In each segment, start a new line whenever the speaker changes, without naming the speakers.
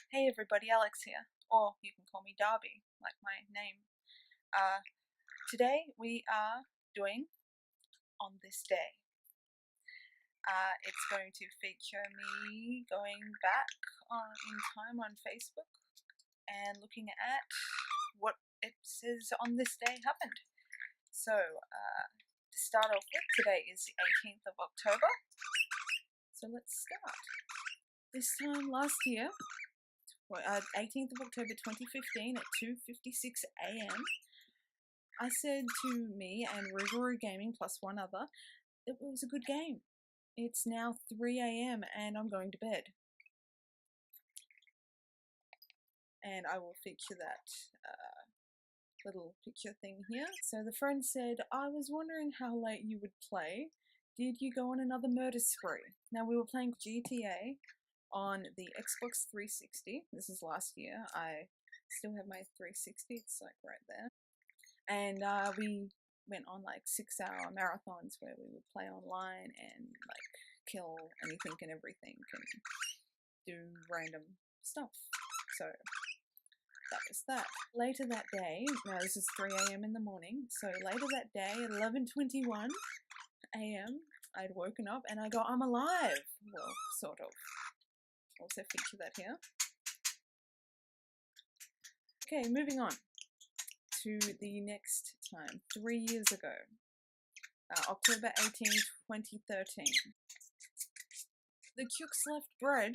Hey everybody, Alex here, or you can call me Darby, like my name. Today we are doing On This Day. It's going to feature me going back in time on Facebook and looking at what it says on this day happened. So, to start off with, today is the 18th of October. So let's start. This time last year, 18th of October 2015 at 2:56 a.m. I said to me and Riveroo Gaming plus one other, it was a good game. It's now 3 a.m. and I'm going to bed. And I will feature that little picture thing here. So the friend said, I was wondering how late you would play. Did you go on another murder spree? Now we were playing GTA on the Xbox 360. This is last year. I still have my 360. It's like right there. And we went on like 6-hour marathons where we would play online and like kill anything and everything and do random stuff. So that was that. Later that day, now this is 3 a.m. in the morning, so later that day at 11:21 a.m. I'd woken up and I go, I'm alive! Well, sort of. Also feature that here. Okay, moving on to the next time, 3 years ago, October 18, 2013. The Cooks left bread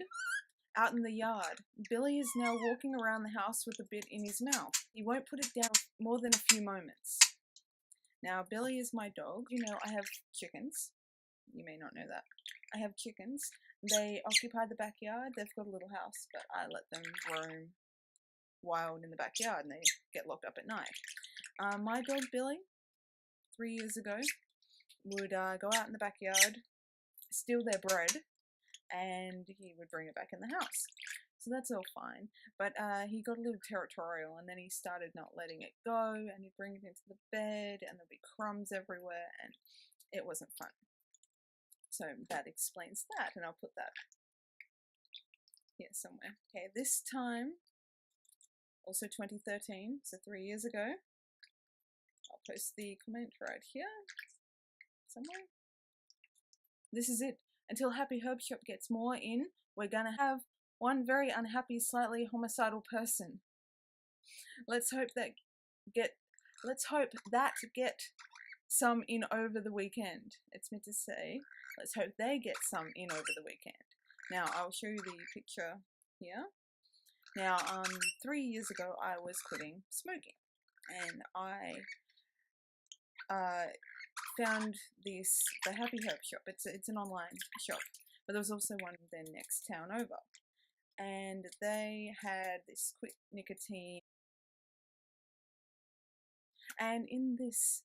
out in the yard. Billy is now walking around the house with a bit in his mouth. He won't put it down more than a few moments. Now, Billy is my dog. You know, I have chickens. You may not know that. I have chickens. They occupy the backyard. They've got a little house, but I let them roam wild in the backyard and they get locked up at night. My dog Billy, 3 years ago, would go out in the backyard, steal their bread, and he would bring it back in the house. So that's all fine. But he got a little territorial and then he started not letting it go and he'd bring it into the bed and there'd be crumbs everywhere and it wasn't fun. So that explains that, and I'll put that here somewhere. Okay, this time, also 2013, so 3 years ago. I'll post the comment right here, somewhere. This is it. Until Happy Herb Shop gets more in, we're gonna have one very unhappy, slightly homicidal person. Let's hope that get some in over the weekend. It's meant to say, let's hope they get some in over the weekend. Now, I'll show you the picture here. Now, 3 years ago, I was quitting smoking, and I found the Happy Herb Shop. It's an online shop, but there was also one the next town over, and they had this quick nicotine. And in this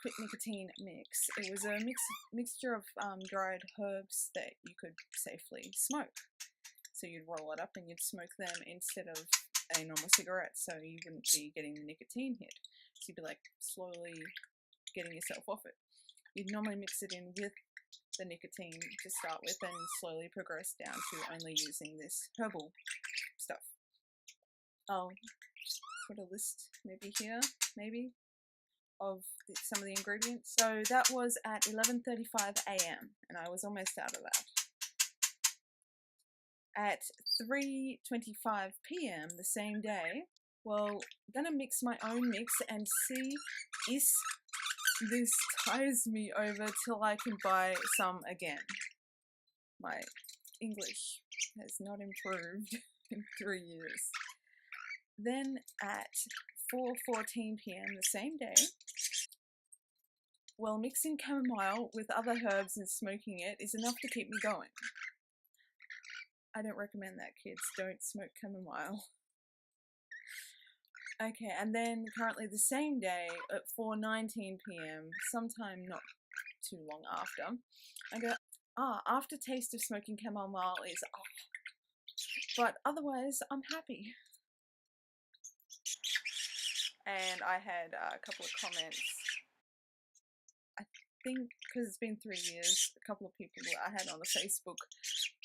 quick nicotine mix, it was a mixture of dried herbs that you could safely smoke. So you'd roll it up and you'd smoke them instead of a normal cigarette, so you wouldn't be getting the nicotine hit. So you'd be like slowly getting yourself off it. You'd normally mix it in with the nicotine to start with and slowly progress down to only using this herbal stuff. I'll put a list maybe here, maybe, of some of the ingredients. So that was at 11:35 a.m. and I was almost out of that. At 3:25 p.m. the same day, well, I'm gonna mix my own mix and see if this ties me over till I can buy some again. My English has not improved in 3 years. Then at 4:14 p.m. the same day, well, mixing chamomile with other herbs and smoking it is enough to keep me going. I don't recommend that, kids. Don't smoke chamomile. Okay, and then currently the same day at 4:19 p.m, sometime not too long after, I go, aftertaste of smoking chamomile is off. But otherwise, I'm happy. And I had a couple of comments. I think because it's been 3 years, a couple of people I had on the Facebook,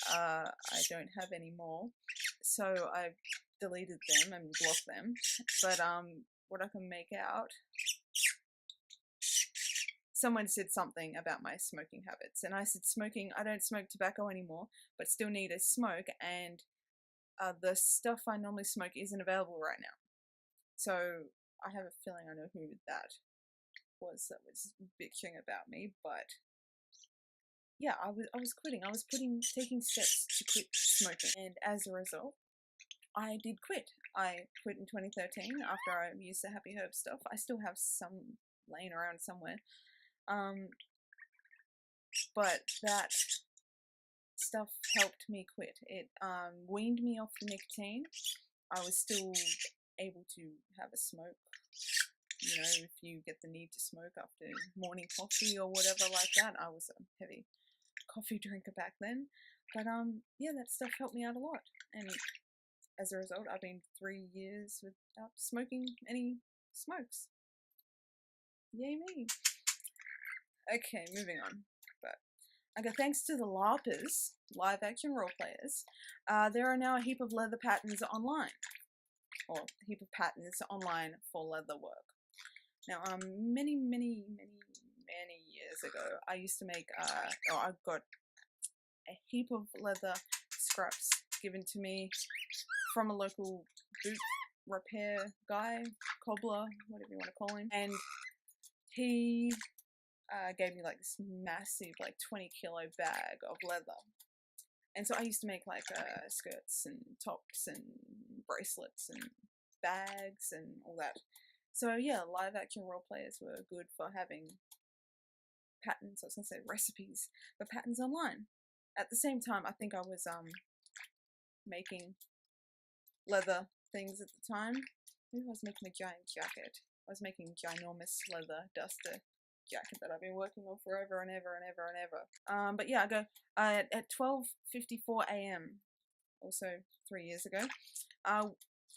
I don't have any more. so I deleted them and blocked them. But what I can make out, someone said something about my smoking habits, and I said I don't smoke tobacco anymore, but still need a smoke, and the stuff I normally smoke isn't available right now. So I have a feeling I know who that was bitching about me, but yeah, I was quitting. I was taking steps to quit smoking, and as a result, I did quit. I quit in 2013 after I used the Happy Herb stuff. I still have some laying around somewhere. But that stuff helped me quit. It weaned me off the nicotine. I was still able to have a smoke. You know, if you get the need to smoke after morning coffee or whatever like that. I was a heavy coffee drinker back then. But yeah, that stuff helped me out a lot. And as a result, I've been 3 years without smoking any smokes. Yay me. Okay, moving on. Okay, thanks to the LARPers, live action role players, there are now a heap of leather patterns online. Or a heap of patterns online for leather work. Now, many years ago, I used to make, I got a heap of leather scraps given to me from a local boot repair guy, cobbler, whatever you want to call him, and he gave me like this massive, like 20-kilo bag of leather. And so I used to make like skirts and tops and bracelets and bags and all that. So yeah, live action role players were good for having patterns, I was going to say recipes, but patterns online. At the same time, I think I was making leather things at the time. Maybe I was making a giant jacket. I was making ginormous leather duster jacket that I've been working on forever and ever and ever and ever. But yeah, I go at 12:54 a.m. also 3 years ago.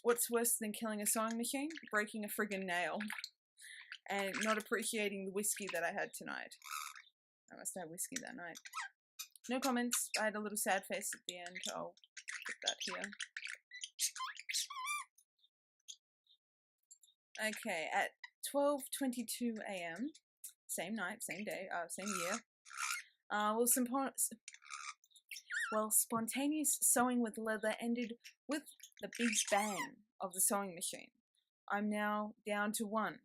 What's worse than killing a sewing machine? Breaking a friggin' nail and not appreciating the whiskey that I had tonight. I must have whiskey that night. No comments. I had a little sad face at the end. I'll put that here. Okay, at 12:22 a.m. Same night, same day, same year. Spontaneous sewing with leather ended with the big bang of the sewing machine. I'm now down to one.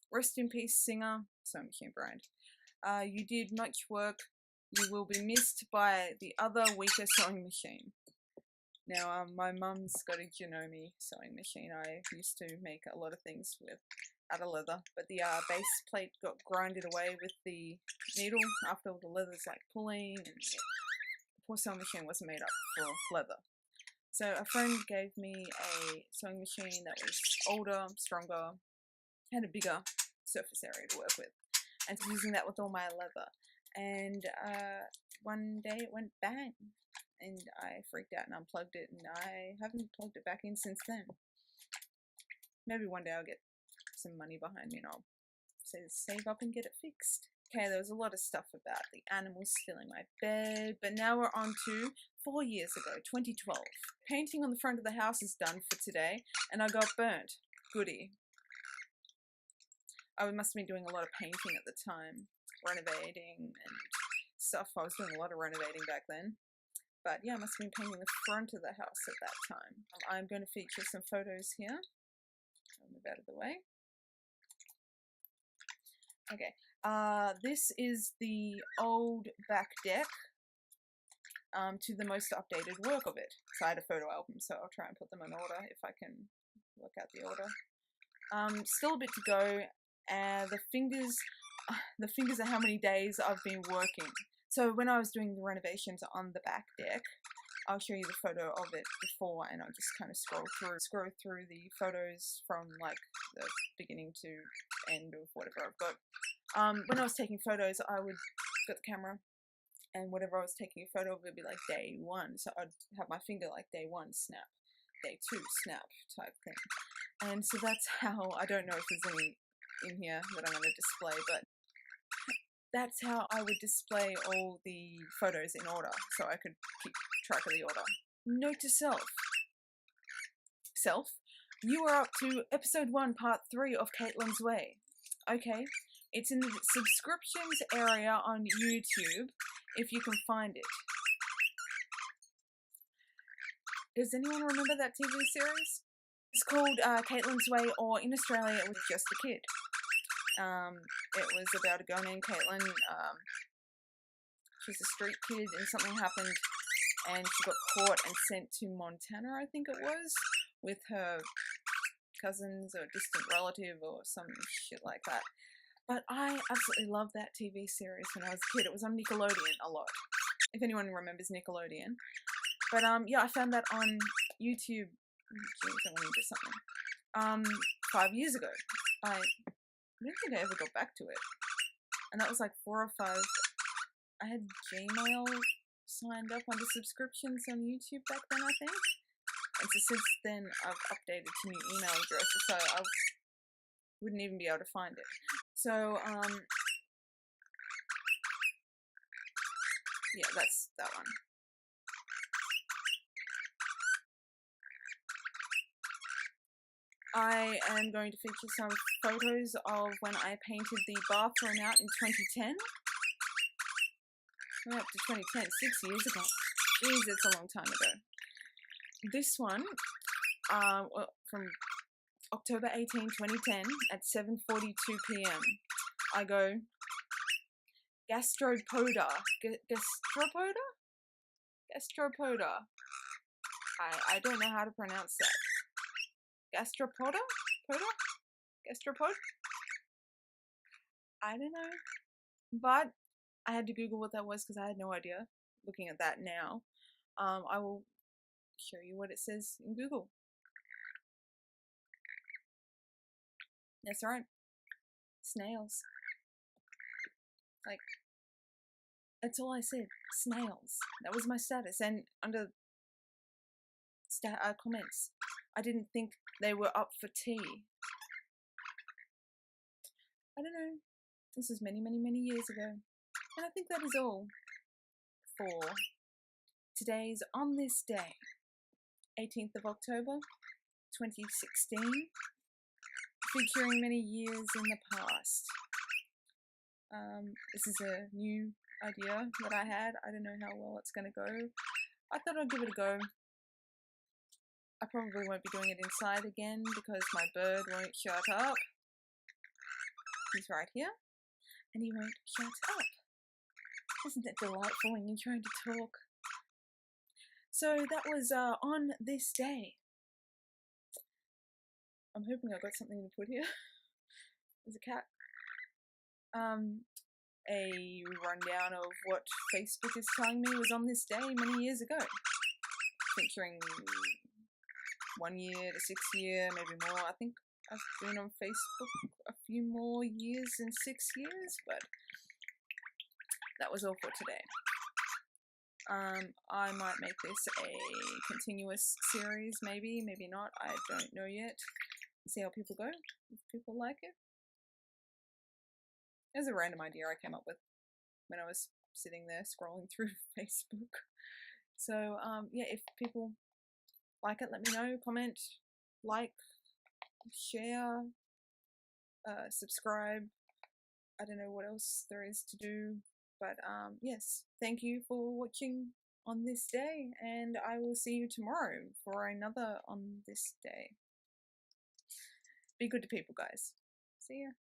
Rest in peace, Singer, sewing machine brand. You did much work. You will be missed by the other weaker sewing machine. Now, my mum's got a Janome sewing machine. I used to make a lot of things out of leather, but the base plate got grinded away with the needle after all the leather's like pulling, and the poor sewing machine wasn't made up for leather. So a friend gave me a sewing machine that was older, stronger, had a bigger surface area to work with, and so using that with all my leather. And one day it went bang, and I freaked out and unplugged it, and I haven't plugged it back in since then. Maybe one day I'll get some money behind me and I'll save up and get it fixed. Okay, there was a lot of stuff about the animals stealing my bed, but now we're on to 4 years ago, 2012. Painting on the front of the house is done for today, and I got burnt. Goody. I must have been doing a lot of painting at the time, renovating and stuff. I was doing a lot of renovating back then. But yeah, I must have been painting the front of the house at that time. I'm going to feature some photos here. I'll move out of the way. Okay, this is the old back deck to the most updated work of it. So I had a photo album, so I'll try and put them in order if I can work out the order. Still a bit to go. The fingers are how many days I've been working. So when I was doing the renovations on the back deck, I'll show you the photo of it before, and I'll just kind of scroll through the photos from like the beginning to end of whatever I've got. When I was taking photos, I would get the camera, and whatever I was taking a photo of, it'd be like day 1. So I'd have my finger like day 1, snap, day 2, snap type thing. And so that's how, I don't know if there's any in here that I'm going to display, but that's how I would display all the photos in order, so I could keep track of the order. Note to self, self, you are up to episode 1, part 3 of Caitlin's Way. Okay, it's in the subscriptions area on YouTube, if you can find it. Does anyone remember that TV series? It's called Caitlin's Way, or in Australia it was Just a Kid. It was about a girl named Caitlin. She's a street kid and something happened and she got caught and sent to Montana, I think it was, with her cousins or distant relative or some shit like that. But I absolutely loved that TV series when I was a kid. It was on Nickelodeon a lot, if anyone remembers Nickelodeon. But yeah, I found that on YouTube. Jeez, I want to do something. 5 years ago. I don't think I ever got back to it. And that was like 4 or 5. I had Gmail signed up under subscriptions on YouTube back then, I think. And so since then, I've updated to new email addresses, so I wouldn't even be able to find it. So, yeah, that's that one. I am going to feature some photos of when I painted the bathroom out in 2010. We're up to 2010, 6 years ago. Jeez, it's a long time ago. This one, from October 18, 2010 at 7:42 p.m. I go, gastropoda. Gastropoda? Gastropoda. I don't know how to pronounce that. Gastropoda? Poda? Gastropod? I don't know. But I had to Google what that was because I had no idea. Looking at that now, I will show you what it says in Google. That's right. Snails. Like, that's all I said. Snails. That was my status. And under comments, I didn't think they were up for tea. I don't know. This was many, many, many years ago. And I think that is all for today's On This Day, 18th of October, 2016, featuring many years in the past. This is a new idea that I had. I don't know how well it's going to go. I thought I'd give it a go. I probably won't be doing it inside again because my bird won't shut up. He's right here, and he won't shut up. Isn't it delightful when you're trying to talk? So that was On This Day. I'm hoping I got something to put here. There's a cat. A rundown of what Facebook is telling me was on this day many years ago, featuring 1 year to 6 year, maybe more. I think I've been on Facebook a few more years than 6 years, but that was all for today. I might make this a continuous series, maybe not. I don't know yet. See how people go, if people like it. It was a random idea I came up with when I was sitting there scrolling through Facebook. So, yeah, if people like it, let me know. Comment, like, share, subscribe. I don't know what else there is to do. But, yes, thank you for watching On This Day. And I will see you tomorrow for another On This Day. Be good to people, guys. See ya.